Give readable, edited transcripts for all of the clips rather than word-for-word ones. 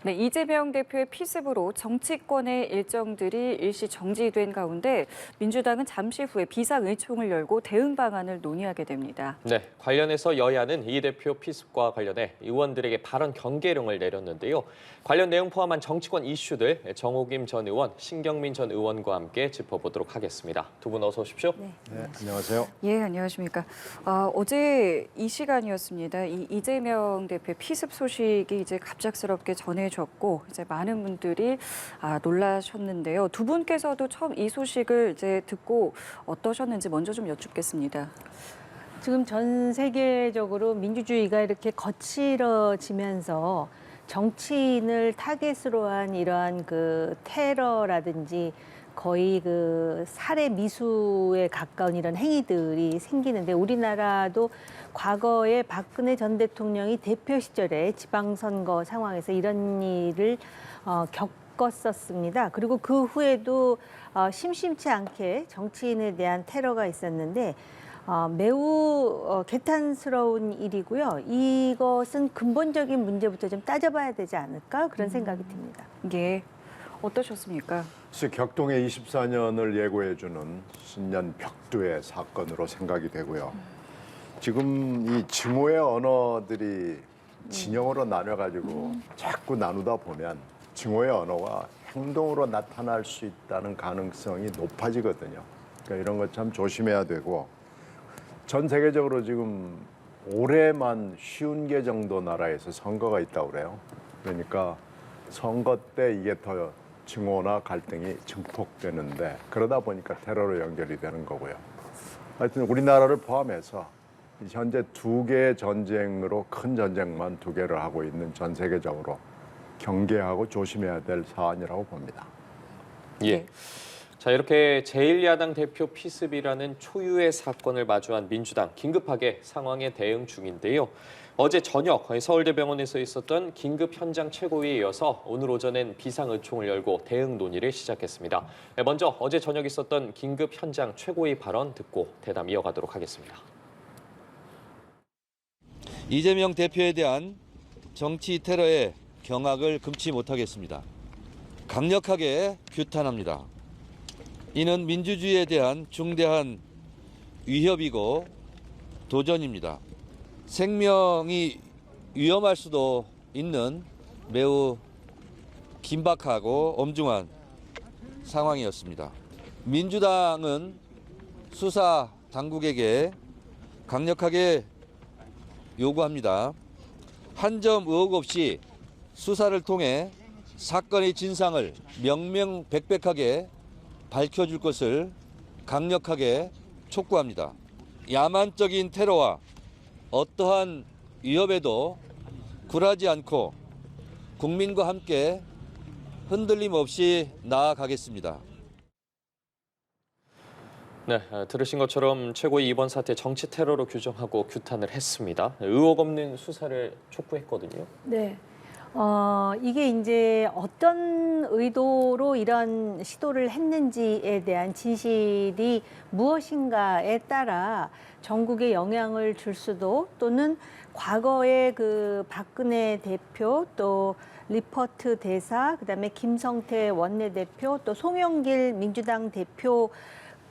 네, 이재명 대표의 피습으로 정치권의 일정들이 일시 정지된 가운데 민주당은 잠시 후에 비상의총을 열고 대응 방안을 논의하게 됩니다. 네, 관련해서 여야는 이 대표 피습과 관련해 의원들에게 발언 경계령을 내렸는데요. 관련 내용 포함한 정치권 이슈들 정호김 전 의원, 신경민 전 의원과 함께 짚어보도록 하겠습니다. 두 분 어서 오십시오. 네, 안녕하세요. 예, 안녕하십니까. 어제 이 시간이었습니다. 이재명 대표 피습 소식이 이제 갑작스럽게 전해졌고 이제 많은 분들이 놀라셨는데요. 두 분께서도 처음 이 소식을 이제 듣고 어떠셨는지 먼저 좀 여쭙겠습니다. 지금 전 세계적으로 민주주의가 이렇게 거칠어지면서 정치인을 타겟으로 한 이러한 그 테러라든지 거의 그 살해 미수에 가까운 이런 행위들이 생기는데 우리나라도 과거에 박근혜 전 대통령이 대표 시절에 지방선거 상황에서 이런 일을 겪었었습니다. 그리고 그 후에도 심심치 않게 정치인에 대한 테러가 있었는데 매우 개탄스러운 일이고요. 이것은 근본적인 문제부터 좀 따져봐야 되지 않을까 그런 생각이 듭니다. 예, 어떠셨습니까? 격동의 24년을 예고해주는 신년 벽두의 사건으로 생각이 되고요. 지금 이 증오의 언어들이 진영으로 나눠가지고 자꾸 나누다 보면 증오의 언어가 행동으로 나타날 수 있다는 가능성이 높아지거든요. 그러니까 이런 것 참 조심해야 되고 전 세계적으로 지금 올해만 50개 정도 나라에서 선거가 있다고 그래요. 그러니까 선거 때 이게 더 증오나 갈등이 증폭되는데 그러다 보니까 테러로 연결이 되는 거고요. 하여튼 우리나라를 포함해서 현재 2개의 전쟁으로 큰 전쟁만 2개를 하고 있는 전 세계적으로 경계하고 조심해야 될 사안이라고 봅니다. 예. 자, 이렇게 제1야당 대표 피습이라는 초유의 사건을 마주한 민주당 긴급하게 상황에 대응 중인데요. 어제 저녁 서울대병원에서 있었던 긴급 현장 최고위에 이어서 오늘 오전엔 비상의총을 열고 대응 논의를 시작했습니다. 먼저 어제 저녁 있었던 긴급 현장 최고위 발언 듣고 대담 이어가도록 하겠습니다. 이재명 대표에 대한 정치 테러의 경악을 금치 못하겠습니다. 강력하게 규탄합니다. 이는 민주주의에 대한 중대한 위협이고 도전입니다. 생명이 위험할 수도 있는 매우 긴박하고 엄중한 상황이었습니다. 민주당은 수사 당국에게 강력하게 요구합니다. 한 점 의혹 없이 수사를 통해 사건의 진상을 명명백백하게 밝혀줄 것을 강력하게 촉구합니다. 야만적인 테러와 어떠한 위협에도 굴하지 않고 국민과 함께 흔들림 없이 나아가겠습니다. 네, 들으신 것처럼 최고위 이번 사태 정치 테러로 규정하고 규탄을 했습니다. 의혹 없는 수사를 촉구했거든요. 네. 이게 이제 어떤 의도로 이런 시도를 했는지에 대한 진실이 무엇인가에 따라 전국에 영향을 줄 수도 또는 과거에 그 박근혜 대표 또 리퍼트 대사 그다음에 김성태 원내대표 또 송영길 민주당 대표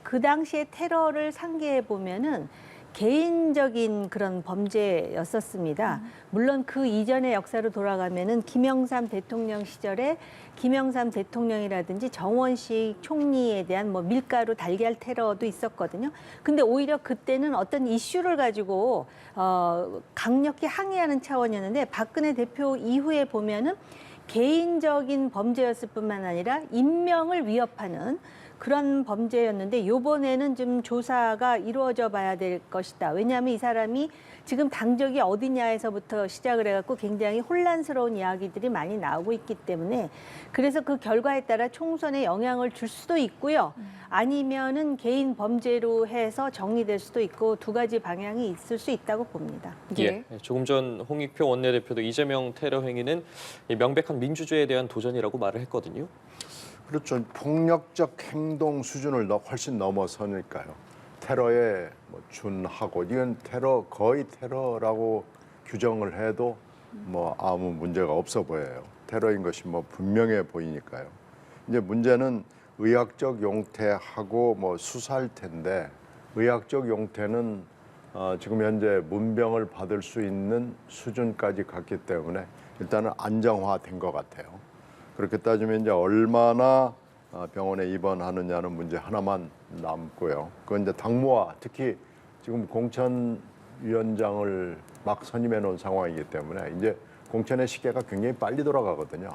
그 당시에 테러를 상기해 보면은 개인적인 그런 범죄였었습니다. 물론 그 이전의 역사로 돌아가면은 김영삼 대통령 시절에 김영삼 대통령이라든지 정원식 총리에 대한 뭐 밀가루 달걀 테러도 있었거든요. 근데 오히려 그때는 어떤 이슈를 가지고 강력히 항의하는 차원이었는데 박근혜 대표 이후에 보면은 개인적인 범죄였을 뿐만 아니라 인명을 위협하는 그런 범죄였는데 이번에는 좀 조사가 이루어져 봐야 될 것이다. 왜냐하면 이 사람이 지금 당적이 어디냐에서부터 시작을 해갖고 굉장히 혼란스러운 이야기들이 많이 나오고 있기 때문에 그래서 그 결과에 따라 총선에 영향을 줄 수도 있고요. 아니면은 개인 범죄로 해서 정리될 수도 있고 두 가지 방향이 있을 수 있다고 봅니다. 예, 조금 전 홍익표 원내대표도 이재명 테러 행위는 명백한 민주주의에 대한 도전이라고 말을 했거든요. 그렇죠. 폭력적 행동 수준을 훨씬 넘어서니까요. 테러에 준하고 이건 테러 거의 테러라고 규정을 해도 뭐 아무 문제가 없어 보여요. 테러인 것이 뭐 분명해 보이니까요. 이제 문제는 의학적 용태하고 뭐 수사할 텐데 의학적 용태는 지금 현재 문병을 받을 수 있는 수준까지 갔기 때문에 일단은 안정화된 것 같아요. 그렇게 따지면 이제 얼마나 병원에 입원하느냐는 문제 하나만 남고요. 그건 이제 당무와 특히 지금 공천위원장을 막 선임해 놓은 상황이기 때문에 이제 공천의 시계가 굉장히 빨리 돌아가거든요.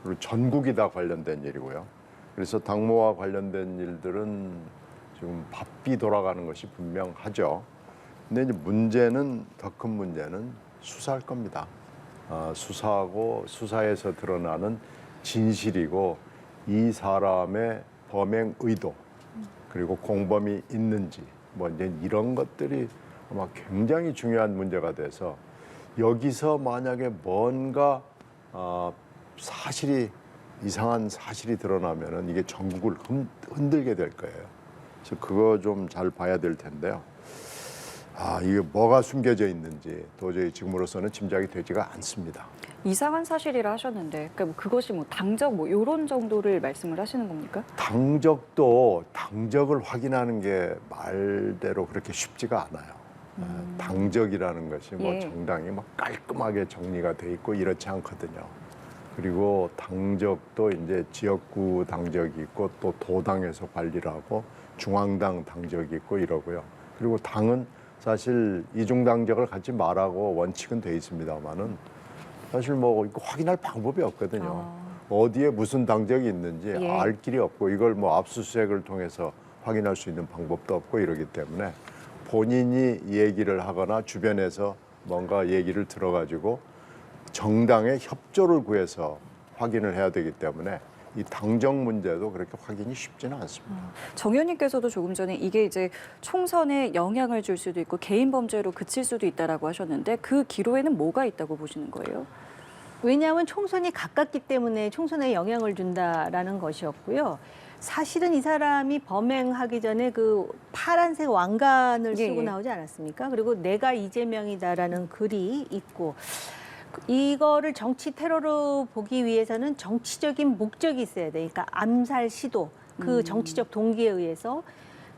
그리고 전국이 다 관련된 일이고요. 그래서 당무와 관련된 일들은 지금 바삐 돌아가는 것이 분명하죠. 근데 이제 문제는 더 큰 문제는 수사할 겁니다. 수사하고 수사에서 드러나는 진실이고 이 사람의 범행 의도 그리고 공범이 있는지 뭐 이제 이런 것들이 아마 굉장히 중요한 문제가 돼서 여기서 만약에 뭔가 사실이 이상한 사실이 드러나면은 이게 전국을 흔들게 될 거예요. 그래서 그거 좀 잘 봐야 될 텐데요. 이게 뭐가 숨겨져 있는지 도저히 지금으로서는 짐작이 되지가 않습니다. 이상한 사실이라 하셨는데, 그러니까 뭐 그것이 뭐 당적 뭐 이런 정도를 말씀을 하시는 겁니까? 당적도 당적을 확인하는 게 말대로 그렇게 쉽지가 않아요. 당적이라는 것이 뭐 예. 정당이 막 깔끔하게 정리가 돼 있고 이렇지 않거든요. 그리고 당적도 이제 지역구 당적이 있고 또 도당에서 관리를 하고 중앙당 당적이 있고 이러고요. 그리고 당은 사실 이중 당적을 갖지 말라고 원칙은 돼 있습니다만은 사실 뭐 이거 확인할 방법이 없거든요. 어디에 무슨 당적이 있는지 예. 알 길이 없고 이걸 뭐 압수수색을 통해서 확인할 수 있는 방법도 없고 이러기 때문에 본인이 얘기를 하거나 주변에서 뭔가 얘기를 들어가지고 정당의 협조를 구해서 확인을 해야 되기 때문에 이 당적 문제도 그렇게 확인이 쉽지는 않습니다. 정 의원님께서도 조금 전에 이게 이제 총선에 영향을 줄 수도 있고 개인 범죄로 그칠 수도 있다라고 하셨는데 그 기로에는 뭐가 있다고 보시는 거예요? 왜냐하면 총선이 가깝기 때문에 총선에 영향을 준다라는 것이었고요. 사실은 이 사람이 범행하기 전에 그 파란색 왕관을 예, 쓰고 예. 나오지 않았습니까? 그리고 내가 이재명이다라는 글이 있고 이거를 정치 테러로 보기 위해서는 정치적인 목적이 있어야 돼. 그러니까 암살 시도, 그 정치적 동기에 의해서.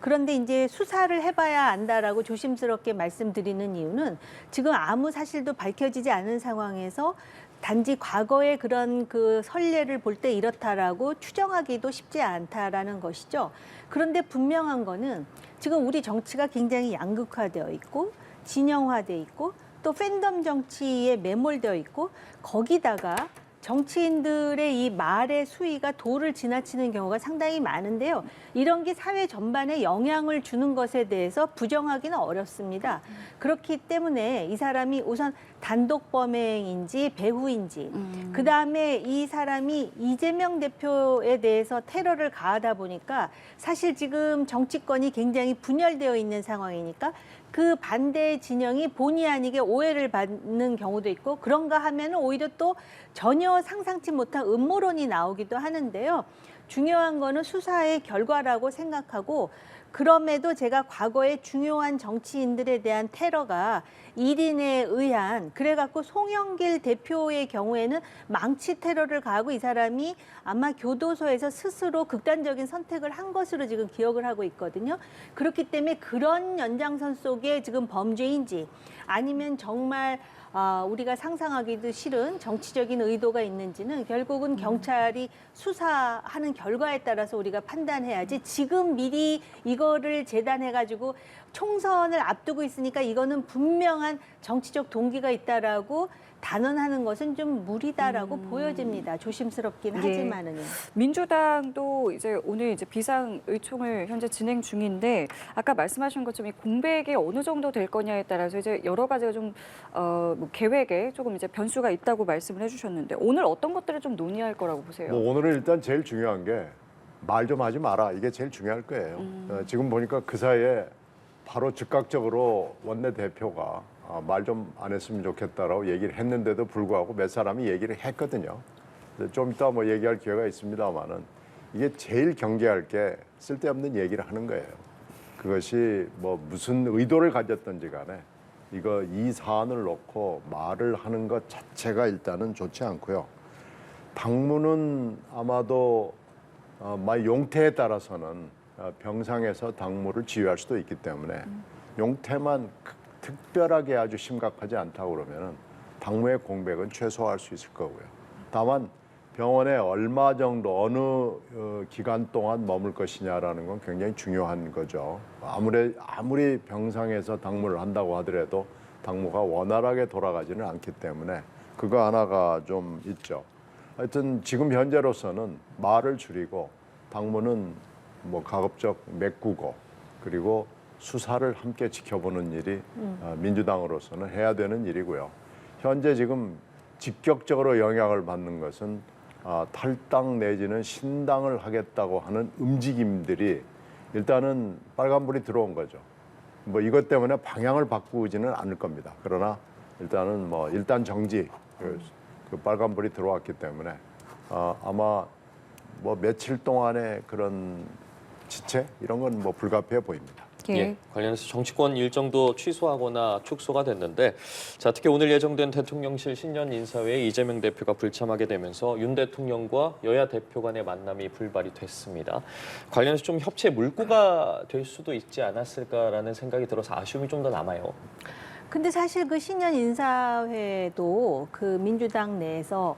그런데 이제 수사를 해봐야 안다라고 조심스럽게 말씀드리는 이유는 지금 아무 사실도 밝혀지지 않은 상황에서 단지 과거의 그런 그 선례를 볼 때 이렇다라고 추정하기도 쉽지 않다라는 것이죠. 그런데 분명한 거는 지금 우리 정치가 굉장히 양극화되어 있고 진영화되어 있고 또 팬덤 정치에 매몰되어 있고 거기다가 정치인들의 이 말의 수위가 도를 지나치는 경우가 상당히 많은데요. 이런 게 사회 전반에 영향을 주는 것에 대해서 부정하기는 어렵습니다. 그렇기 때문에 이 사람이 우선 단독 범행인지 배후인지 그다음에 이 사람이 이재명 대표에 대해서 테러를 가하다 보니까 사실 지금 정치권이 굉장히 분열되어 있는 상황이니까 그 반대 진영이 본의 아니게 오해를 받는 경우도 있고 그런가 하면은 오히려 또 전혀 상상치 못한 음모론이 나오기도 하는데요. 중요한 거는 수사의 결과라고 생각하고 그럼에도 제가 과거에 중요한 정치인들에 대한 테러가 1인에 의한 그래갖고 송영길 대표의 경우에는 망치 테러를 가하고 이 사람이 아마 교도소에서 스스로 극단적인 선택을 한 것으로 지금 기억을 하고 있거든요. 그렇기 때문에 그런 연장선 속에 지금 범죄인지 아니면 정말 우리가 상상하기도 싫은 정치적인 의도가 있는지는 결국은 경찰이 수사하는 결과에 따라서 우리가 판단해야지 지금 미리 이거를 재단해가지고 총선을 앞두고 있으니까 이거는 분명한 정치적 동기가 있다라고 단언하는 것은 좀 무리다라고 보여집니다. 조심스럽긴 예. 하지만은요. 민주당도 이제 오늘 이제 비상의총을 현재 진행 중인데 아까 말씀하신 것처럼 이 공백이 어느 정도 될 거냐에 따라서 이제 여러 가지가 좀 뭐 계획에 조금 이제 변수가 있다고 말씀을 해주셨는데 오늘 어떤 것들을 좀 논의할 거라고 보세요? 뭐 오늘은 일단 제일 중요한 게 말 좀 하지 마라. 이게 제일 중요할 거예요. 지금 보니까 그 사이에 바로 즉각적으로 원내대표가 말 좀 안 했으면 좋겠다라고 얘기를 했는데도 불구하고 몇 사람이 얘기를 했거든요. 좀 이따 뭐 얘기할 기회가 있습니다만은 이게 제일 경계할 게 쓸데없는 얘기를 하는 거예요. 그것이 뭐 무슨 의도를 가졌든지 간에 이 사안을 놓고 말을 하는 것 자체가 일단은 좋지 않고요. 당무는 아마도 용태에 따라서는 병상에서 당무를 지휘할 수도 있기 때문에 용태만 특별하게 아주 심각하지 않다고 그러면은 당무의 공백은 최소화할 수 있을 거고요. 다만 병원에 얼마 정도 어느 기간 동안 머물 것이냐라는 건 굉장히 중요한 거죠. 아무리 병상에서 당무를 한다고 하더라도 당무가 원활하게 돌아가지는 않기 때문에 그거 하나가 좀 있죠. 하여튼 지금 현재로서는 말을 줄이고 당무는 뭐 가급적 메꾸고 그리고 수사를 함께 지켜보는 일이 민주당으로서는 해야 되는 일이고요. 현재 지금 직격적으로 영향을 받는 것은 탈당 내지는 신당을 하겠다고 하는 움직임들이 일단은 빨간불이 들어온 거죠. 뭐 이것 때문에 방향을 바꾸지는 않을 겁니다. 그러나 일단 정지 그 빨간불이 들어왔기 때문에 아마 뭐 며칠 동안의 그런 지체 이런 건 뭐 불가피해 보입니다. 예, 관련해서 정치권 일정도 취소하거나 축소가 됐는데 자, 특히 오늘 예정된 대통령실 신년 인사회에 이재명 대표가 불참하게 되면서 윤 대통령과 여야 대표 간의 만남이 불발이 됐습니다. 관련해서 좀 협치의 물꼬가 될 수도 있지 않았을까라는 생각이 들어서 아쉬움이 좀 더 남아요. 근데 사실 그 신년 인사회도 그 민주당 내에서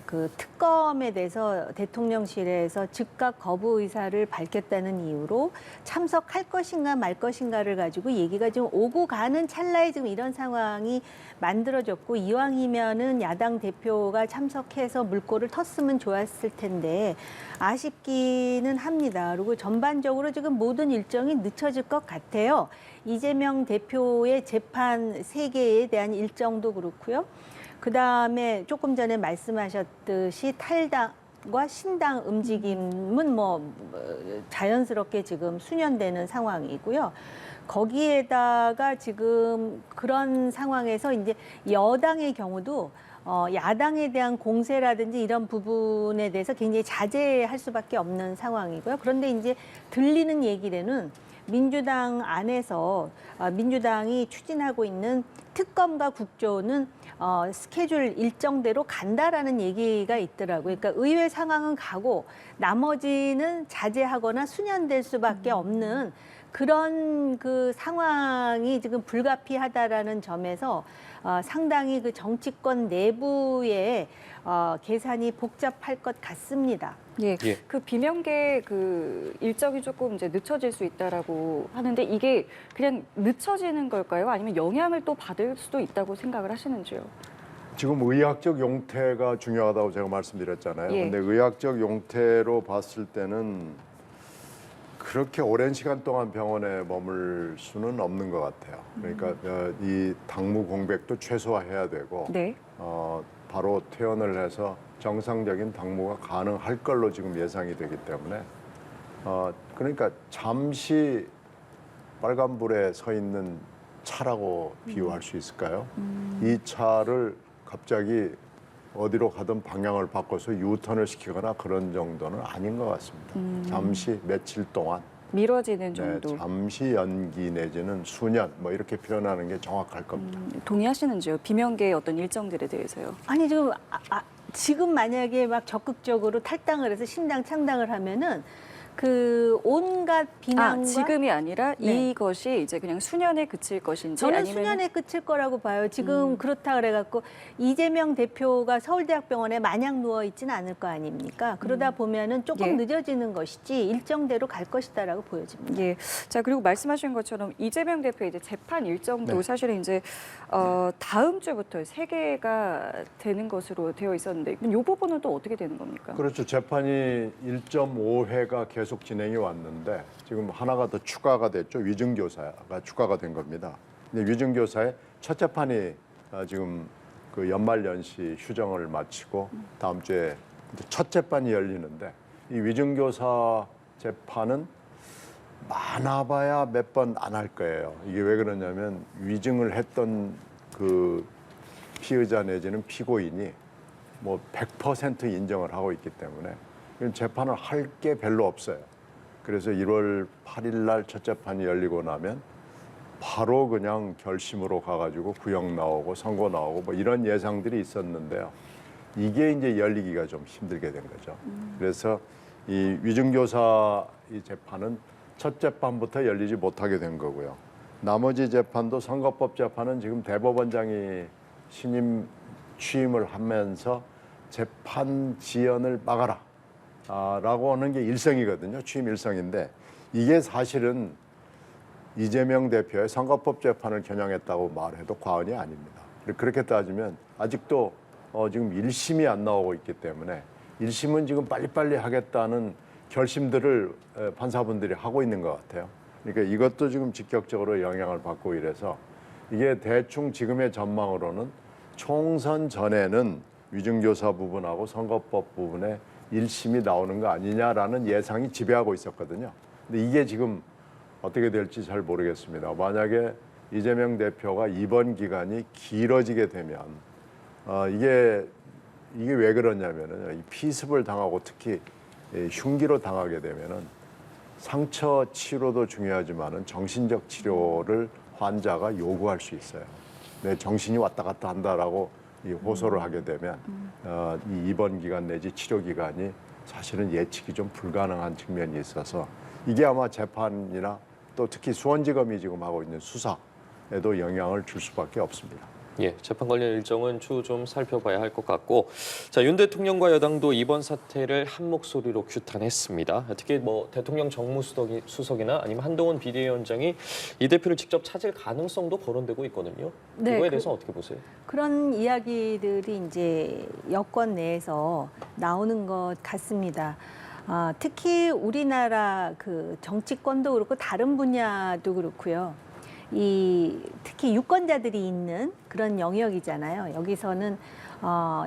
그 특검에 대해서 대통령실에서 즉각 거부 의사를 밝혔다는 이유로 참석할 것인가 말 것인가를 가지고 얘기가 좀 오고 가는 찰나에 지금 이런 상황이 만들어졌고 이왕이면은 야당 대표가 참석해서 물꼬를 텄으면 좋았을 텐데 아쉽기는 합니다. 그리고 전반적으로 지금 모든 일정이 늦춰질 것 같아요. 이재명 대표의 재판 3개에 대한 일정도 그렇고요. 그다음에 조금 전에 말씀하셨듯이 탈당과 신당 움직임은 뭐 자연스럽게 지금 수년되는 상황이고요. 거기에다가 지금 그런 상황에서 이제 여당의 경우도 야당에 대한 공세라든지 이런 부분에 대해서 굉장히 자제할 수밖에 없는 상황이고요. 그런데 이제 들리는 얘기로는 민주당 안에서 민주당이 추진하고 있는 특검과 국조는 스케줄 일정대로 간다라는 얘기가 있더라고요. 그러니까 의회 상황은 가고 나머지는 자제하거나 수년될 수밖에 없는 그런 그 상황이 지금 불가피하다라는 점에서 상당히 그 정치권 내부의 계산이 복잡할 것 같습니다. 예, 예. 그 비명계 그 일정이 조금 이제 늦춰질 수 있다라고 하는데 이게 그냥 늦춰지는 걸까요? 아니면 영향을 또 받을 수도 있다고 생각을 하시는지요? 지금 의학적 용태가 중요하다고 제가 말씀드렸잖아요. 예. 근데 의학적 용태로 봤을 때는 그렇게 오랜 시간 동안 병원에 머물 수는 없는 것 같아요. 그러니까 이 당무 공백도 최소화해야 되고 네. 바로 퇴원을 해서 정상적인 당무가 가능할 걸로 지금 예상이 되기 때문에 그러니까 잠시 빨간불에 서 있는 차라고 비유할 수 있을까요? 이 차를 갑자기 어디로 가든 방향을 바꿔서 유턴을 시키거나 그런 정도는 아닌 것 같습니다. 잠시 며칠 동안 미뤄지는 정도. 네, 잠시 연기 내지는 수년 뭐 이렇게 표현하는 게 정확할 겁니다. 동의하시는지요? 비명계의 어떤 일정들에 대해서요? 아니 지금 만약에 막 적극적으로 탈당을 해서 신당 창당을 하면은 그 온갖 비난과 지금이 아니라 네. 이것이 이제 그냥 수년에 그칠 것인지 저는 아니면 수년에 끝일 거라고 봐요. 지금 그렇다 그래갖고 이재명 대표가 서울대학병원에 마냥 누워 있지는 않을 거 아닙니까? 그러다 보면은 조금 예. 늦어지는 것이지 일정대로 갈 것이다라고 보여집니다. 예. 자, 그리고 말씀하신 것처럼 이재명 대표 이제 재판 일정도 네. 사실은 이제 다음 주부터 3개가 되는 것으로 되어 있었는데 이 부분은 또 어떻게 되는 겁니까? 그렇죠. 재판이 1.5회가 계속 진행이 왔는데 지금 하나가 더 추가가 됐죠. 위증교사가 추가가 된 겁니다. 근데 위증교사의 첫 재판이 지금 그 연말연시 휴정을 마치고 다음 주에 첫 재판이 열리는데 이 위증교사 재판은 많아봐야 몇 번 안 할 거예요. 이게 왜 그러냐면 위증을 했던 그 피의자 내지는 피고인이 뭐 100% 인정을 하고 있기 때문에 재판을 할 게 별로 없어요. 그래서 1월 8일 날 첫 재판이 열리고 나면 바로 그냥 결심으로 가가지고 구형 나오고 선고 나오고 뭐 이런 예상들이 있었는데요. 이게 이제 열리기가 좀 힘들게 된 거죠. 그래서 이 위증교사 이 재판은 첫 재판부터 열리지 못하게 된 거고요. 나머지 재판도 선거법 재판은 지금 대법원장이 신임 취임을 하면서 재판 지연을 막아라 라고 하는 게 일성이거든요. 취임 일성인데 이게 사실은 이재명 대표의 선거법 재판을 겨냥했다고 말해도 과언이 아닙니다. 그렇게 따지면 아직도 지금 1심이 안 나오고 있기 때문에 1심은 지금 빨리빨리 하겠다는 결심들을 판사분들이 하고 있는 것 같아요. 그러니까 이것도 지금 직격적으로 영향을 받고 이래서 이게 대충 지금의 전망으로는 총선 전에는 위증교사 부분하고 선거법 부분에 1심이 나오는 거 아니냐라는 예상이 지배하고 있었거든요. 근데 이게 지금 어떻게 될지 잘 모르겠습니다. 만약에 이재명 대표가 입원 기간이 길어지게 되면 이게 왜 그러냐면은 이 피습을 당하고 특히 흉기로 당하게 되면은 상처 치료도 중요하지만은 정신적 치료를 환자가 요구할 수 있어요. 내 정신이 왔다 갔다 한다라고 이 호소를 하게 되면 이 입원 기간 내지 치료 기간이 사실은 예측이 좀 불가능한 측면이 있어서 이게 아마 재판이나 또 특히 수원지검이 지금 하고 있는 수사에도 영향을 줄 수밖에 없습니다. 예, 재판 관련 일정은 추후 좀 살펴봐야 할 것 같고, 자, 윤 대통령과 여당도 이번 사태를 한 목소리로 규탄했습니다. 특히 뭐 대통령 정무수석이나 아니면 한동훈 비대위원장이 이 대표를 직접 찾을 가능성도 거론되고 있거든요. 네, 이거에 대해서 어떻게 보세요? 그런 이야기들이 이제 여권 내에서 나오는 것 같습니다. 특히 우리나라 그 정치권도 그렇고 다른 분야도 그렇고요. 특히 유권자들이 있는 그런 영역이잖아요. 여기서는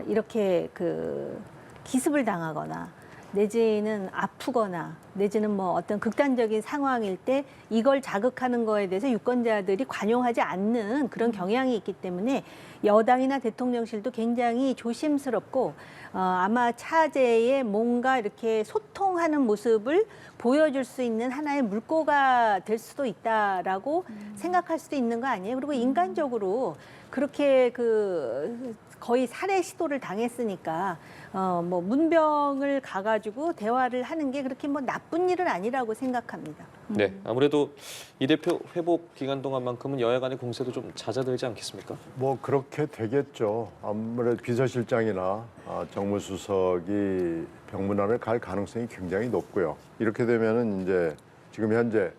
이렇게 그 기습을 당하거나 내지는 아프거나 내지는 뭐 어떤 극단적인 상황일 때 이걸 자극하는 거에 대해서 유권자들이 관용하지 않는 그런 경향이 있기 때문에 여당이나 대통령실도 굉장히 조심스럽고 아마 차제에 뭔가 이렇게 소통하는 모습을 보여줄 수 있는 하나의 물꼬가 될 수도 있다라고 생각할 수도 있는 거 아니에요? 그리고 인간적으로 그렇게 그 거의 살해 시도를 당했으니까 뭐 문병을 가가지고 대화를 하는 게 그렇게 뭐 나쁜 일은 아니라고 생각합니다. 네, 아무래도 이 대표 회복 기간 동안만큼은 여야 간의 공세도 좀 잦아들지 않겠습니까? 뭐 그렇게 되겠죠. 아무래도 비서실장이나 정무수석이 병문안을 갈 가능성이 굉장히 높고요. 이렇게 되면은 이제 지금 현재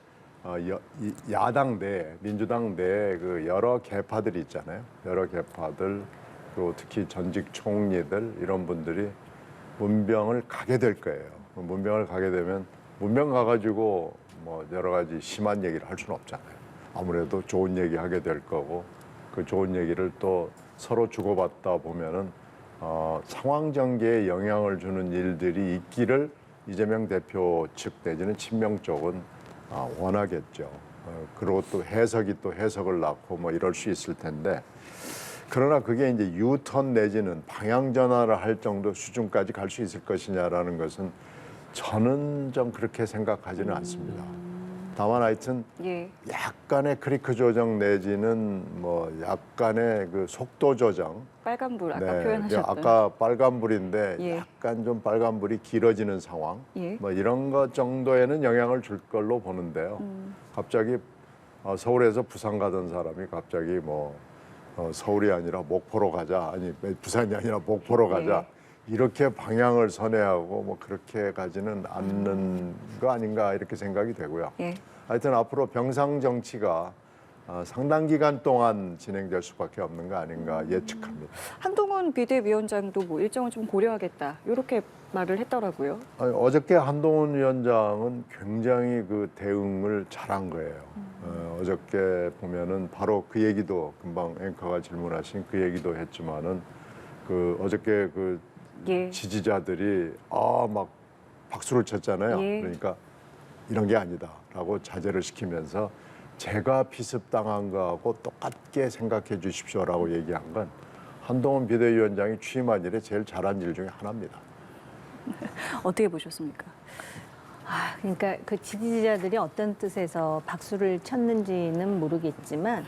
야당 내 민주당 내 그 여러 계파들이 있잖아요. 여러 계파들 그리고 특히 전직 총리들 이런 분들이 문병을 가게 될 거예요. 문병을 가게 되면 문병 가가지고 뭐 여러 가지 심한 얘기를 할 수는 없잖아요. 아무래도 좋은 얘기 하게 될 거고 그 좋은 얘기를 또 서로 주고받다 보면은 상황 전개에 영향을 주는 일들이 있기를 이재명 대표 측 내지는 친명 쪽은 원하겠죠. 그리고 또 해석이 또 해석을 낳고 뭐 이럴 수 있을 텐데 그러나 그게 이제 유턴 내지는 방향 전환을 할 정도 수준까지 갈 수 있을 것이냐라는 것은 저는 좀 그렇게 생각하지는 않습니다. 다만 하여튼 약간의 크리크 조정 내지는 뭐 약간의 그 속도 조정. 빨간불 아까 표현하셨던. 아까 빨간불인데 예. 약간 좀 빨간불이 길어지는 상황. 뭐 이런 것 정도에는 영향을 줄 걸로 보는데요. 갑자기 서울에서 부산 가던 사람이 갑자기 뭐 서울이 아니라 목포로 가자. 아니 부산이 아니라 목포로 가자. 이렇게 방향을 선회하고 뭐 그렇게 가지는 않는 거 아닌가 이렇게 생각이 되고요. 하여튼 앞으로 병상 정치가 상당 기간 동안 진행될 수밖에 없는 거 아닌가 예측합니다. 한동훈 비대위원장도 뭐 일정을 좀 고려하겠다 이렇게 말을 했더라고요. 아니, 어저께 한동훈 위원장은 굉장히 그 대응을 잘한 거예요. 어저께 보면은 바로 그 얘기도 금방 앵커가 질문하신 그 얘기도 했지만은 그 어저께 그 지지자들이 막 박수를 쳤잖아요. 그러니까 이런 게 아니다라고 자제를 시키면서 제가 피습당한 거하고 똑같게 생각해 주십시오라고 얘기한 건 한동훈 비대위원장이 취임한 일에 제일 잘한 일 중에 하나입니다. 어떻게 보셨습니까? 그러니까 그 지지자들이 어떤 뜻에서 박수를 쳤는지는 모르겠지만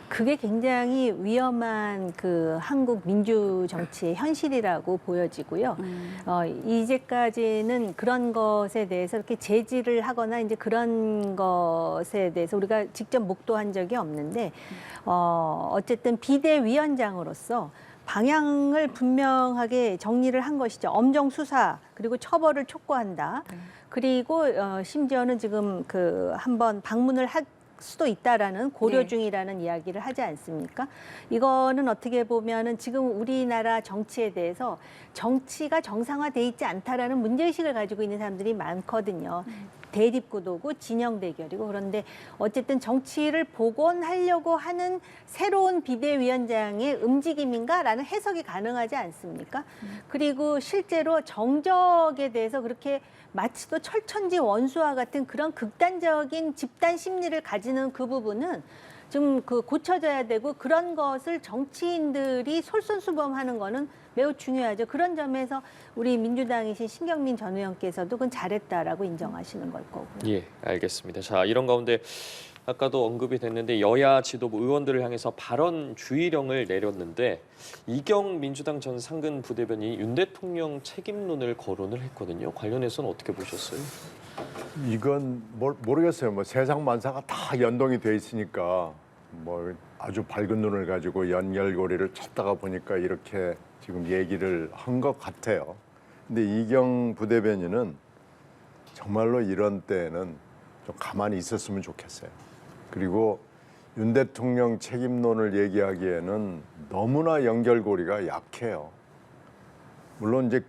그게 굉장히 위험한 그 한국 민주 정치의 현실이라고 보여지고요. 이제까지는 그런 것에 대해서 이렇게 제지를 하거나 이제 그런 것에 대해서 우리가 직접 목도한 적이 없는데 어쨌든 비대위원장으로서 방향을 분명하게 정리를 한 것이죠. 엄정 수사 그리고 처벌을 촉구한다. 그리고 심지어는 지금 그 한번 방문을 할 수도 있다라는 고려 네. 중이라는 이야기를 하지 않습니까? 이거는 어떻게 보면은 지금 우리나라 정치에 대해서 정치가 정상화돼 있지 않다라는 문제의식을 가지고 있는 사람들이 많거든요. 대립구도고 진영 대결이고 그런데 어쨌든 정치를 복원하려고 하는 새로운 비대위원장의 움직임인가라는 해석이 가능하지 않습니까? 그리고 실제로 정적에 대해서 그렇게 마치 또 철천지 원수와 같은 그런 극단적인 집단 심리를 가지는 그 부분은 좀 그 고쳐져야 되고 그런 것을 정치인들이 솔선수범하는 거는 매우 중요하죠. 그런 점에서 우리 민주당이신 신경민 전 의원께서도 그건 잘했다라고 인정하시는 걸 거고요. 예, 알겠습니다. 자, 이런 가운데 아까도 언급이 됐는데 여야 지도부 의원들을 향해서 발언 주의령을 내렸는데 이경 민주당 전 상근 부대변인이 윤 대통령 책임론을 거론을 했거든요. 관련해서는 어떻게 보셨어요? 이건 모르겠어요. 뭐 세상 만사가 다 연동이 돼 있으니까 뭐 아주 밝은 눈을 가지고 연결고리를 찾다가 보니까 이렇게 지금 얘기를 한 것 같아요. 근데 이경 부대변인은 정말로 이런 때에는 좀 가만히 있었으면 좋겠어요. 그리고 윤 대통령 책임론을 얘기하기에는 너무나 연결고리가 약해요. 물론 이제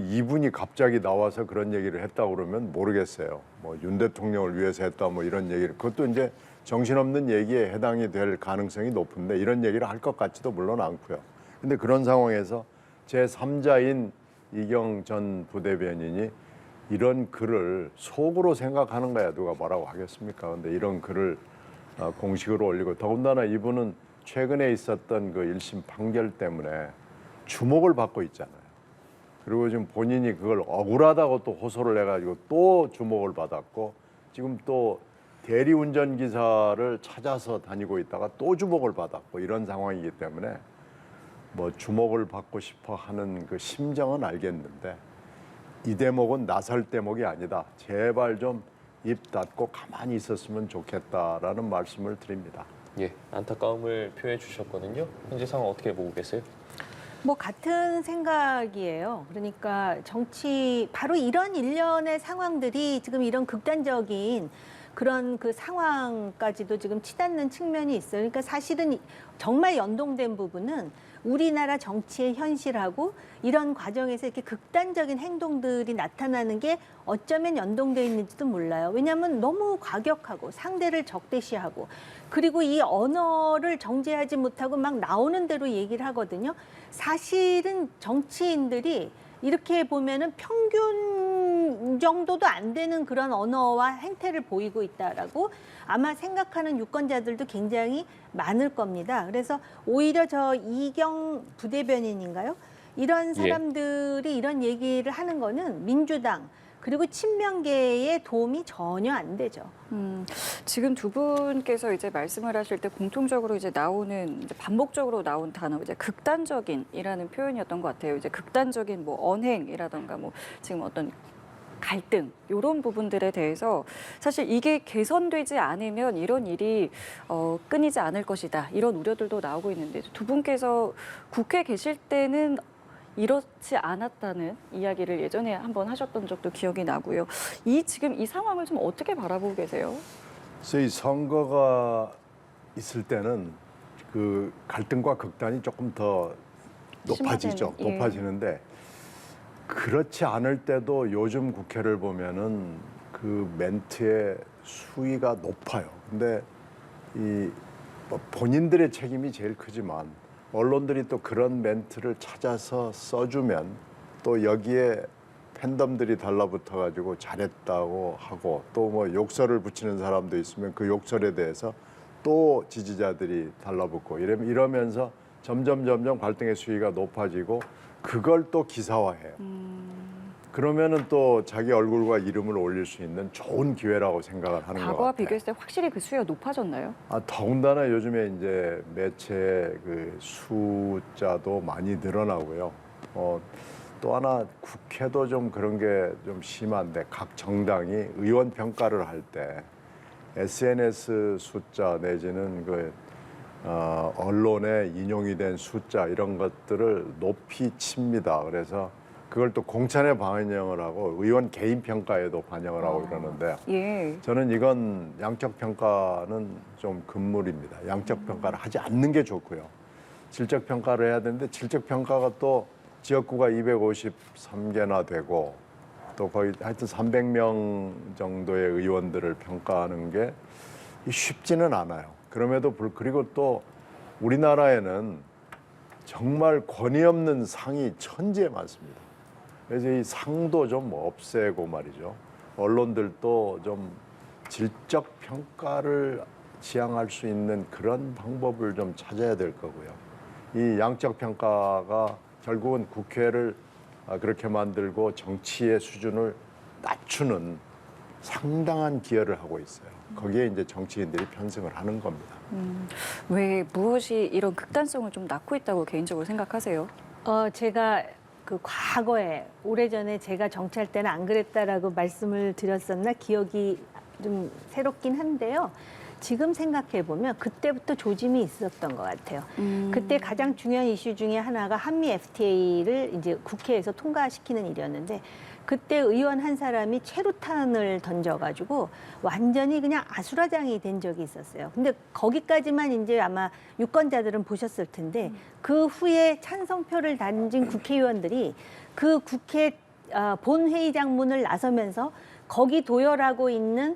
이분이 갑자기 나와서 그런 얘기를 했다고 그러면 모르겠어요. 뭐 윤 대통령을 위해서 했다 뭐 이런 얘기를 그것도 이제 정신없는 얘기에 해당이 될 가능성이 높은데 이런 얘기를 할 것 같지도 물론 않고요. 근데 그런 상황에서 제3자인 이경 전 부대변인이 이런 글을 속으로 생각하는 거야 누가 뭐라고 하겠습니까? 근데 이런 글을 공식으로 올리고 더군다나 이분은 최근에 있었던 그 1심 판결 때문에 주목을 받고 있잖아요. 그리고 지금 본인이 그걸 억울하다고 또 호소를 해가지고 또 주목을 받았고 지금 또 대리운전 기사를 찾아서 다니고 있다가 또 주목을 받았고 이런 상황이기 때문에 뭐 주목을 받고 싶어 하는 그 심정은 알겠는데 이 대목은 나설 대목이 아니다. 제발 좀 입 닫고 가만히 있었으면 좋겠다라는 말씀을 드립니다. 예, 안타까움을 표해 주셨거든요. 현재 상황 어떻게 보고 계세요? 뭐 같은 생각이에요. 그러니까 정치 바로 이런 일련의 상황들이 지금 이런 극단적인 그런 그 상황까지도 지금 치닫는 측면이 있어요. 그러니까 사실은 정말 연동된 부분은 우리나라 정치의 현실하고 이런 과정에서 이렇게 극단적인 행동들이 나타나는 게 어쩌면 연동되어 있는지도 몰라요. 왜냐하면 너무 과격하고 상대를 적대시하고 그리고 이 언어를 정제하지 못하고 막 나오는 대로 얘기를 하거든요. 사실은 정치인들이 이렇게 보면은 평균 정도도 안 되는 그런 언어와 행태를 보이고 있다라고 아마 생각하는 유권자들도 굉장히 많을 겁니다. 그래서 오히려 저 이경 부대변인인가요? 이런 사람들이 이런 얘기를 하는 거는 민주당 그리고 친명계에 도움이 전혀 안 되죠. 지금 두 분께서 이제 말씀을 하실 때 공통적으로 이제 나오는 이제 반복적으로 나온 단어 이제 극단적인이라는 표현이었던 것 같아요. 이제 극단적인 뭐 언행이라던가 뭐 지금 어떤 갈등 이런 부분들에 대해서 사실 이게 개선되지 않으면 이런 일이 끊이지 않을 것이다 이런 우려들도 나오고 있는데 두 분께서 국회에 계실 때는 이렇지 않았다는 이야기를 예전에 한번 하셨던 적도 기억이 나고요. 지금 이 상황을 좀 어떻게 바라보고 계세요? 그래서 이 선거가 있을 때는 그 갈등과 극단이 조금 더 높아지죠. 심화되는, 예. 높아지는데 그렇지 않을 때도 요즘 국회를 보면은 그 멘트의 수위가 높아요. 근데 뭐 본인들의 책임이 제일 크지만 언론들이 또 그런 멘트를 찾아서 써주면 또 여기에 팬덤들이 달라붙어가지고 잘했다고 하고 또 뭐 욕설을 붙이는 사람도 있으면 그 욕설에 대해서 또 지지자들이 달라붙고 이러면서 점점 갈등의 수위가 높아지고 그걸 또 기사화해요. 그러면은 또 자기 얼굴과 이름을 올릴 수 있는 좋은 기회라고 생각을 하는 것 과거와 같아요. 비교했을 때 확실히 그 수요가 높아졌나요? 더군다나 요즘에 이제 매체 그 숫자도 많이 늘어나고요. 또 하나 국회도 좀 그런 게 좀 심한데 각 정당이 의원 평가를 할 때 SNS 숫자 내지는 언론에 인용이 된 숫자 이런 것들을 높이 칩니다. 그래서 그걸 또 공천에 반영을 하고 의원 개인 평가에도 반영을 하고 이러는데 예. 저는 이건 양적 평가는 좀 금물입니다. 양적 평가를 하지 않는 게 좋고요. 질적 평가를 해야 되는데 질적 평가가 또 지역구가 253개나 되고 또 거의 하여튼 300명 정도의 의원들을 평가하는 게 쉽지는 않아요. 그리고 또 우리나라에는 정말 권위 없는 상이 천지에 많습니다. 그래서 이 상도 좀 없애고 말이죠. 언론들도 좀 질적 평가를 지향할 수 있는 그런 방법을 좀 찾아야 될 거고요. 이 양적 평가가 결국은 국회를 그렇게 만들고 정치의 수준을 낮추는 상당한 기여를 하고 있어요. 거기에 이제 정치인들이 편승을 하는 겁니다. 왜 무엇이 이런 극단성을 좀 낳고 있다고 개인적으로 생각하세요? 제가 그 과거에 오래전에 제가 정치할 때는 안 그랬다라고 말씀을 드렸었나 기억이 좀 새롭긴 한데요. 지금 생각해 보면 그때부터 조짐이 있었던 것 같아요. 그때 가장 중요한 이슈 중에 하나가 한미 FTA를 이제 국회에서 통과시키는 일이었는데 그때 의원 한 사람이 최루탄을 던져가지고 완전히 그냥 아수라장이 된 적이 있었어요. 근데 거기까지만 이제 아마 유권자들은 보셨을 텐데 그 후에 찬성표를 던진 국회의원들이 그 국회 본회의장 문을 나서면서 거기 도열하고 있는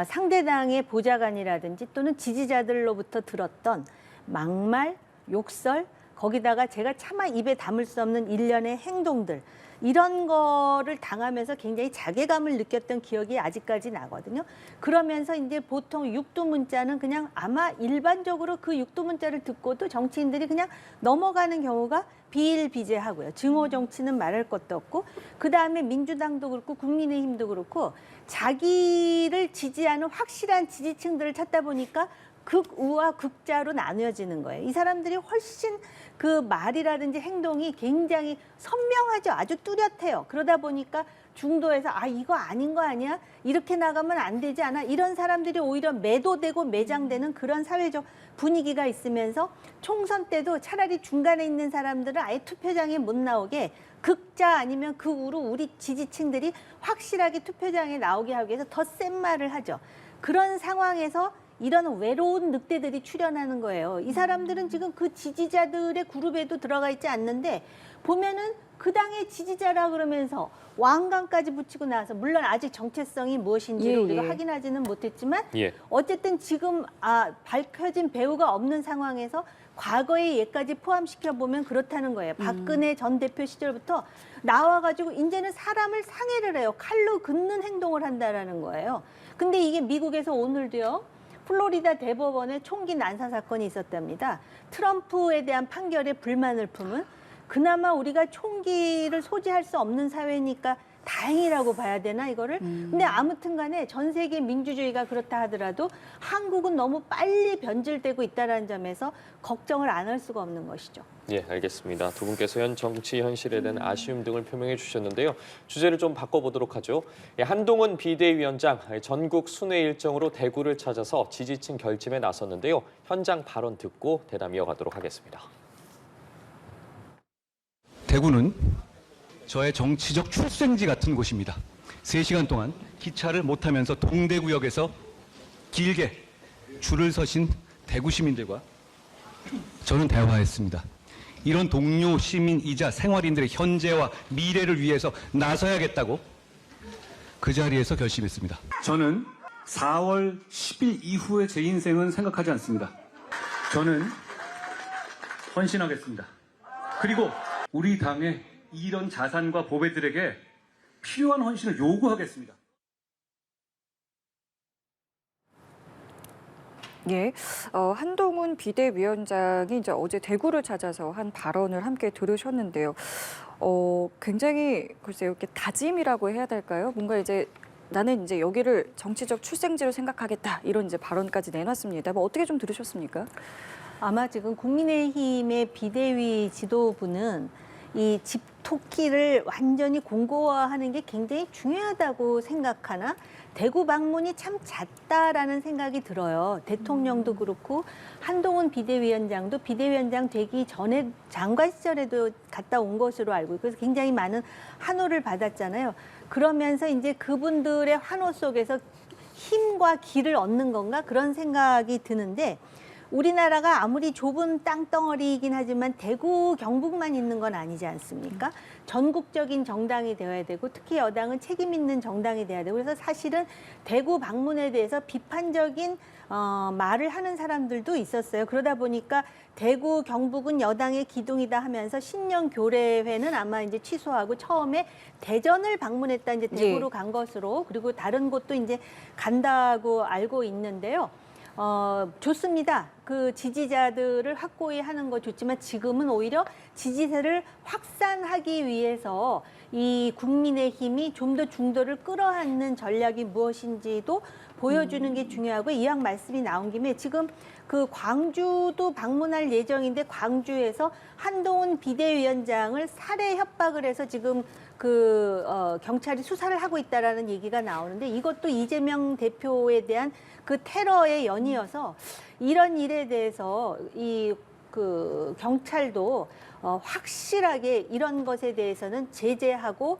상대당의 보좌관이라든지 또는 지지자들로부터 들었던 막말, 욕설, 거기다가 제가 차마 입에 담을 수 없는 일련의 행동들 이런 거를 당하면서 굉장히 자괴감을 느꼈던 기억이 아직까지 나거든요. 그러면서 이제 보통 육두문자는 그냥 아마 일반적으로 그 육두문자를 듣고도 정치인들이 그냥 넘어가는 경우가 비일비재하고요. 증오 정치는 말할 것도 없고 그다음에 민주당도 그렇고 국민의힘도 그렇고 자기를 지지하는 확실한 지지층들을 찾다 보니까 극우와 극자로 나뉘어지는 거예요. 이 사람들이 훨씬 그 말이라든지 행동이 굉장히 선명하죠. 아주 뚜렷해요. 그러다 보니까 중도에서 이거 아닌 거 아니야? 이렇게 나가면 안 되지 않아? 이런 사람들이 오히려 매도되고 매장되는 그런 사회적 분위기가 있으면서 총선 때도 차라리 중간에 있는 사람들은 아예 투표장에 못 나오게 극자 아니면 극우로 우리 지지층들이 확실하게 투표장에 나오게 하기 위해서 더 센 말을 하죠. 그런 상황에서 이런 외로운 늑대들이 출현하는 거예요. 이 사람들은 지금 그 지지자들의 그룹에도 들어가 있지 않는데 보면은 그 당의 지지자라 그러면서 왕관까지 붙이고 나서 물론 아직 정체성이 무엇인지를 우리가 확인하지는 못했지만 어쨌든 지금 밝혀진 배우가 없는 상황에서 과거의 예까지 포함시켜 보면 그렇다는 거예요. 박근혜 전 대표 시절부터 나와가지고 이제는 사람을 상해를 해요. 칼로 긋는 행동을 한다라는 거예요. 근데 이게 미국에서 오늘도요. 플로리다 대법원에 총기 난사 사건이 있었답니다. 트럼프에 대한 판결에 불만을 품은 그나마 우리가 총기를 소지할 수 없는 사회니까 다행이라고 봐야 되나 이거를? 근데 아무튼 간에 전 세계 민주주의가 그렇다 하더라도 한국은 너무 빨리 변질되고 있다는 점에서 걱정을 안 할 수가 없는 것이죠. 예, 알겠습니다. 두 분께서 현 정치 현실에 대한 아쉬움 등을 표명해 주셨는데요. 주제를 좀 바꿔보도록 하죠. 한동훈 비대위원장 전국 순회 일정으로 대구를 찾아서 지지층 결집에 나섰는데요. 현장 발언 듣고 대담 이어가도록 하겠습니다. 대구는 저의 정치적 출생지 같은 곳입니다. 3시간 동안 기차를 못 타면서 동대구역에서 길게 줄을 서신 대구 시민들과 저는 대화했습니다. 이런 동료 시민이자 생활인들의 현재와 미래를 위해서 나서야겠다고 그 자리에서 결심했습니다. 저는 4월 10일 이후의 제 인생은 생각하지 않습니다. 저는 헌신하겠습니다. 그리고 우리 당의 이런 자산과 보배들에게 필요한 헌신을 요구하겠습니다. 예, 한동훈 비대위원장이 이제 어제 대구를 찾아서 한 발언을 함께 들으셨는데요. 굉장히 글쎄요, 이렇게 다짐이라고 해야 될까요? 뭔가 이제 나는 이제 여기를 정치적 출생지로 생각하겠다 이런 이제 발언까지 내놨습니다. 뭐 어떻게 좀 들으셨습니까? 아마 지금 국민의힘의 비대위 지도부는 이 집토끼를 완전히 공고화하는 게 굉장히 중요하다고 생각하나 대구 방문이 참 잦다라는 생각이 들어요. 대통령도 그렇고 한동훈 비대위원장도 비대위원장 되기 전에 장관 시절에도 갔다 온 것으로 알고 있고 그래서 굉장히 많은 환호를 받았잖아요. 그러면서 이제 그분들의 환호 속에서 힘과 기를 얻는 건가 그런 생각이 드는데 우리나라가 아무리 좁은 땅덩어리이긴 하지만 대구, 경북만 있는 건 아니지 않습니까? 전국적인 정당이 되어야 되고 특히 여당은 책임 있는 정당이 돼야 되고 그래서 사실은 대구 방문에 대해서 비판적인 말을 하는 사람들도 있었어요. 그러다 보니까 대구, 경북은 여당의 기둥이다 하면서 신년 교례회는 아마 이제 취소하고 처음에 대전을 방문했다 이제 대구로 간 것으로 그리고 다른 곳도 이제 간다고 알고 있는데요. 좋습니다. 그 지지자들을 확고히 하는 거 좋지만 지금은 오히려 지지세를 확산하기 위해서 이 국민의힘이 좀 더 중도를 끌어안는 전략이 무엇인지도 보여주는 게 중요하고 이왕 말씀이 나온 김에 지금 그 광주도 방문할 예정인데 광주에서 한동훈 비대위원장을 살해 협박을 해서 지금 경찰이 수사를 하고 있다라는 얘기가 나오는데 이것도 이재명 대표에 대한 그 테러의 연이어서 이런 일에 대해서 경찰도 확실하게 이런 것에 대해서는 제재하고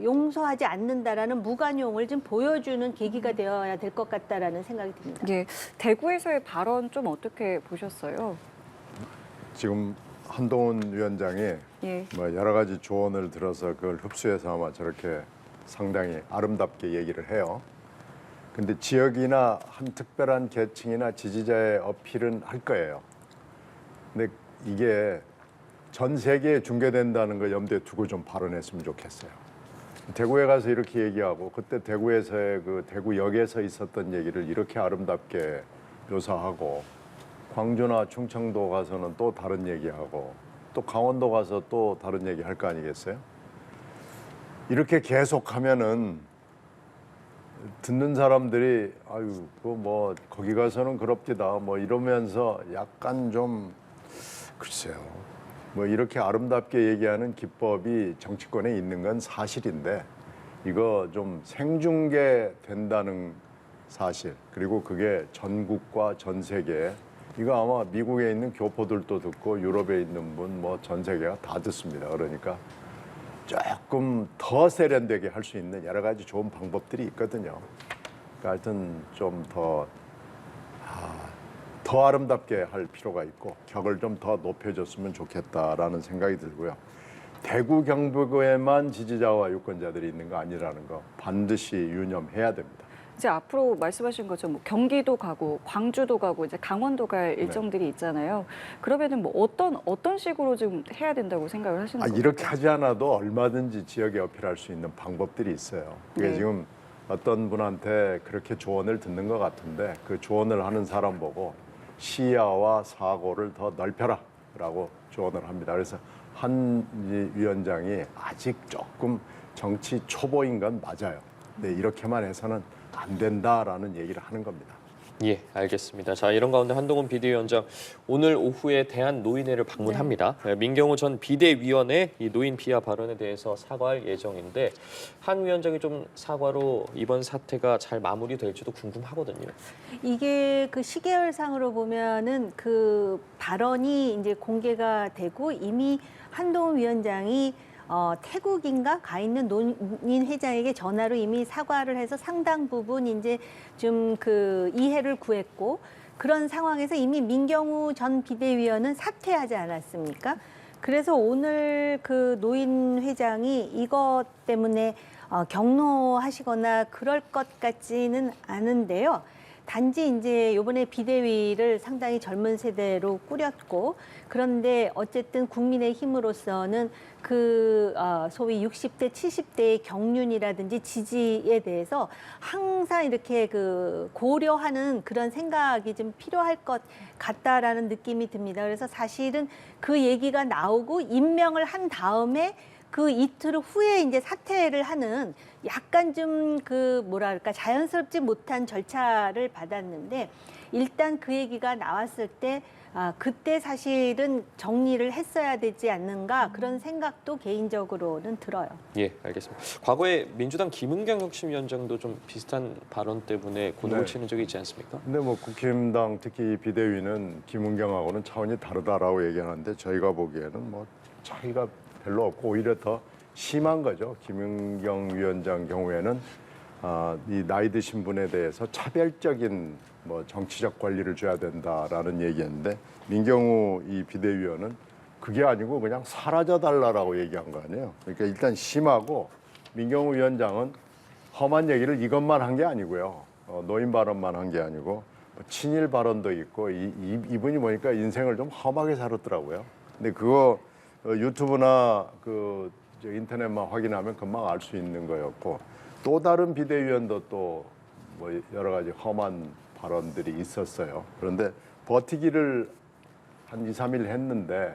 용서하지 않는다라는 무관용을 좀 보여주는 계기가 되어야 될 것 같다라는 생각이 듭니다. 예, 대구에서의 발언 좀 어떻게 보셨어요? 지금 한동훈 위원장이 예. 뭐 여러 가지 조언을 들어서 그걸 흡수해서 아마 저렇게 상당히 아름답게 얘기를 해요. 근데 지역이나 한 특별한 계층이나 지지자의 어필은 할 거예요. 근데 이게 전 세계에 중계된다는 걸 염두에 두고 좀 발언했으면 좋겠어요. 대구에 가서 이렇게 얘기하고 그때 대구에서의 그 대구역에서 있었던 얘기를 이렇게 아름답게 묘사하고 광주나 충청도 가서는 또 다른 얘기하고 또 강원도 가서 또 다른 얘기 할 거 아니겠어요? 이렇게 계속하면은 듣는 사람들이 아유 뭐 거기 가서는 그럽디다 뭐 이러면서 약간 좀 글쎄요. 뭐 이렇게 아름답게 얘기하는 기법이 정치권에 있는 건 사실인데 이거 좀 생중계된다는 사실 그리고 그게 전국과 전 세계 이거 아마 미국에 있는 교포들도 듣고 유럽에 있는 분 뭐 전 세계가 다 듣습니다. 그러니까 조금 더 세련되게 할 수 있는 여러 가지 좋은 방법들이 있거든요. 그러니까 하여튼 좀 더 아름답게 할 필요가 있고 격을 좀 더 높여줬으면 좋겠다라는 생각이 들고요. 대구 경북에만 지지자와 유권자들이 있는 거 아니라는 거 반드시 유념해야 됩니다. 이제 앞으로 말씀하신 것처럼 뭐 경기도 가고 광주도 가고 이제 강원도 갈 일정들이 있잖아요. 그러면은 뭐 어떤 식으로 좀 해야 된다고 생각을 하시는 거예요? 이렇게 하지 않아도 얼마든지 지역에 어필할 수 있는 방법들이 있어요. 그게 네. 지금 어떤 분한테 그렇게 조언을 듣는 것 같은데 그 조언을 하는 사람 보고 시야와 사고를 더 넓혀라라고 조언을 합니다. 그래서 한 위원장이 아직 조금 정치 초보인 건 맞아요. 근데 이렇게만 해서는 안 된다라는 얘기를 하는 겁니다. 예, 알겠습니다. 자, 이런 가운데 한동훈 비대위원장 오늘 오후에 대한노인회를 방문합니다. 민경호 전 비대위원의 이 노인 비하 발언에 대해서 사과할 예정인데 한 위원장이 좀 사과로 이번 사태가 잘 마무리될지도 궁금하거든요. 이게 그 시계열상으로 보면은 그 발언이 이제 공개가 되고 이미 한동훈 위원장이 태국인가 가 있는 노인 회장에게 전화로 이미 사과를 해서 상당 부분 이제 좀 그 이해를 구했고 그런 상황에서 이미 민경우 전 비대위원은 사퇴하지 않았습니까? 그래서 오늘 그 노인 회장이 이것 때문에 경로하시거나 그럴 것 같지는 않은데요. 단지 이제 요번에 비대위를 상당히 젊은 세대로 꾸렸고, 그런데 어쨌든 국민의힘으로서는 그 소위 60대, 70대의 경륜이라든지 지지에 대해서 항상 이렇게 그 고려하는 그런 생각이 좀 필요할 것 같다라는 느낌이 듭니다. 그래서 사실은 그 얘기가 나오고 임명을 한 다음에 그 이틀 후에 이제 사퇴를 하는 약간 좀 그 뭐랄까 자연스럽지 못한 절차를 받았는데, 일단 그 얘기가 나왔을 때 그때 사실은 정리를 했어야 되지 않는가 그런 생각도 개인적으로는 들어요. 예, 알겠습니다. 과거에 민주당 김은경 혁신위원장도 좀 비슷한 발언 때문에 곤혹을 네. 치는 적이 있지 않습니까? 근데 뭐 국힘당 특히 이 비대위는 김은경하고는 차원이 다르다라고 얘기하는데 저희가 보기에는 뭐 차이가 별로 없고 오히려 더 심한 거죠. 김은경 위원장 경우에는 이 나이 드신 분에 대해서 차별적인 뭐 정치적 권리를 줘야 된다라는 얘기였는데, 민경우 이 비대위원은 그게 아니고 그냥 사라져 달라라고 얘기한 거 아니에요. 그러니까 일단 심하고, 민경우 위원장은 험한 얘기를 이것만 한 게 아니고요. 노인 발언만 한 게 아니고 뭐 친일 발언도 있고 이분이 보니까 인생을 좀 험하게 살았더라고요. 근데 그거 유튜브나 그 인터넷만 확인하면 금방 알 수 있는 거였고, 또 다른 비대위원도 또 뭐 여러 가지 험한 발언들이 있었어요. 그런데 버티기를 한 2, 3일 했는데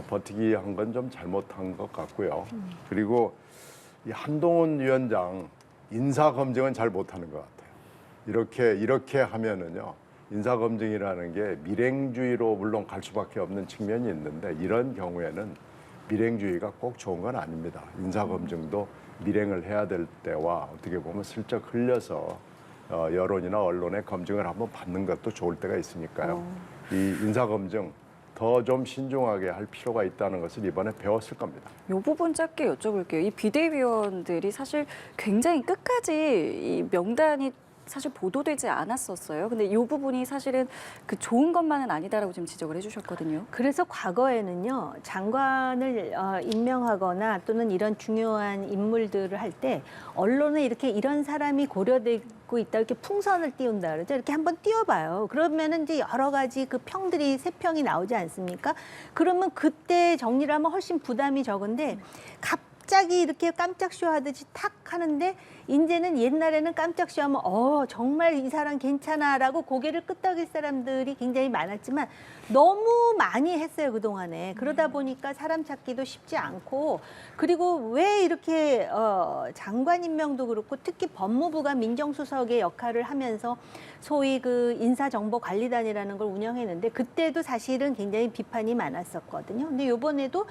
버티기 한 건 좀 잘못한 것 같고요. 그리고 이 한동훈 위원장 인사 검증은 잘 못하는 것 같아요. 이렇게 하면은요, 인사 검증이라는 게 밀행주의로 물론 갈 수밖에 없는 측면이 있는데, 이런 경우에는 밀행주의가 꼭 좋은 건 아닙니다. 인사 검증도 밀행을 해야 될 때와 어떻게 보면 슬쩍 흘려서 여론이나 언론의 검증을 한번 받는 것도 좋을 때가 있으니까요. 이 인사 검증 더 좀 신중하게 할 필요가 있다는 것을 이번에 배웠을 겁니다. 이 부분 짧게 여쭤볼게요. 이 비대위원들이 사실 굉장히 끝까지 이 명단이 사실 보도되지 않았었어요. 근데 이 부분이 사실은 그 좋은 것만은 아니다라고 지금 지적을 해주셨거든요. 그래서 과거에는요, 장관을 임명하거나 또는 이런 중요한 인물들을 할 때 언론에 이렇게 이런 사람이 고려되고 있다 이렇게 풍선을 띄운다 그러죠. 이렇게 한번 띄워봐요. 그러면은 이제 여러 가지 그 평들이 세평이 나오지 않습니까? 그러면 그때 정리를 하면 훨씬 부담이 적은데, 갑자기 이렇게 깜짝 쇼하듯이 탁 하는데, 이제는 옛날에는 깜짝 쇼하면 정말 이 사람 괜찮아라고 고개를 끄덕일 사람들이 굉장히 많았지만 너무 많이 했어요, 그동안에. 그러다 보니까 사람 찾기도 쉽지 않고, 그리고 왜 이렇게 장관 임명도 그렇고 특히 법무부가 민정수석의 역할을 하면서 소위 그 인사정보관리단이라는 걸 운영했는데, 그때도 사실은 굉장히 비판이 많았었거든요. 근데 이번에도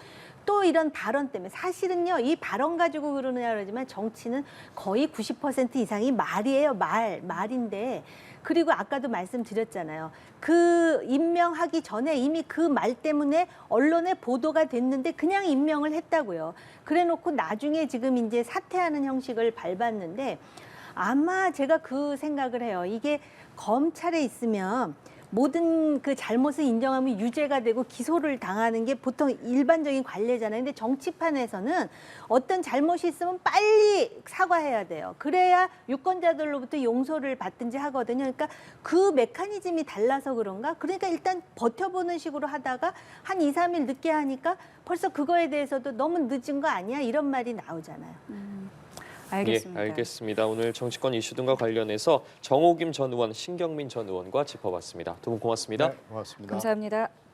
또 이런 발언 때문에, 사실은요, 이 발언 가지고 그러느냐 그러지만 정치는 거의 90% 이상이 말이에요. 말인데, 그리고 아까도 말씀드렸잖아요. 그 임명하기 전에 이미 그 말 때문에 언론에 보도가 됐는데 그냥 임명을 했다고요. 그래놓고 나중에 지금 이제 사퇴하는 형식을 밟았는데, 아마 제가 그 생각을 해요. 이게 검찰에 있으면 모든 그 잘못을 인정하면 유죄가 되고 기소를 당하는 게 보통 일반적인 관례잖아요. 근데 정치판에서는 어떤 잘못이 있으면 빨리 사과해야 돼요. 그래야 유권자들로부터 용서를 받든지 하거든요. 그러니까 그 메커니즘이 달라서 그런가? 그러니까 일단 버텨보는 식으로 하다가 한 2, 3일 늦게 하니까 벌써 그거에 대해서도 너무 늦은 거 아니야? 이런 말이 나오잖아요. 알겠습니다. 예, 알겠습니다. 오늘 정치권 이슈 등과 관련해서 정호김 전 의원, 신경민 전 의원과 짚어봤습니다. 두 분 고맙습니다. 네, 고맙습니다. 감사합니다.